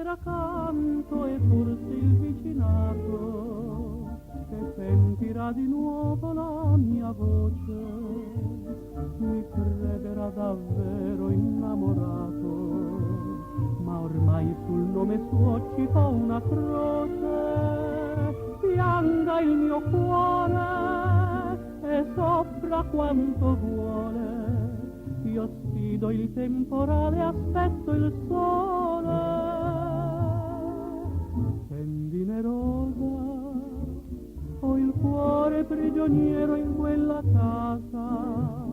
era canto e forse il vicinato che sentirà di nuovo la mia voce mi crederà davvero innamorato, ma ormai sul nome suo ci fa una croce. Pianga il mio cuore e soffra quanto vuole, io sfido il temporale, aspetto il sole. Tendine rosa, ho il cuore prigioniero in quella casa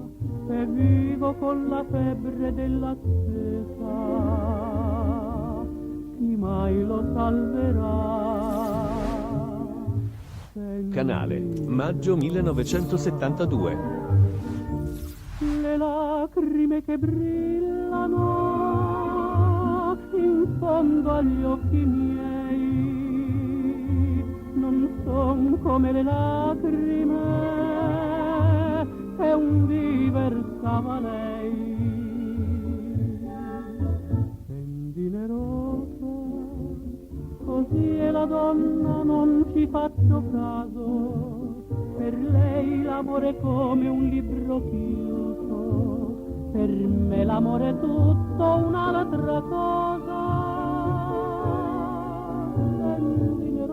e vivo con la febbre dell'attesa. Chi mai lo salverà? Canale, maggio 1972. Le lacrime che brillano in fondo agli occhi miei non son come le lacrime che un dì versava lei. Tendine rosa, così è la donna, non ci faccio caso, per lei l'amore è come un libro chiuso, per me l'amore è tutto un'altra cosa. Tendine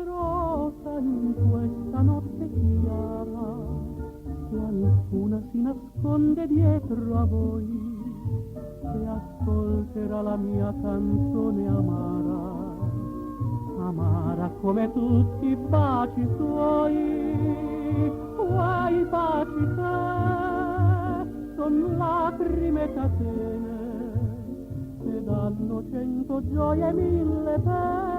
rosa, in questa notte chiara qualcuna si nasconde dietro a voi e ascolterà la mia canzone amara, amara come tutti i baci suoi. Quei baci che son lacrime catene che danno 100 gioie e 1000 pene.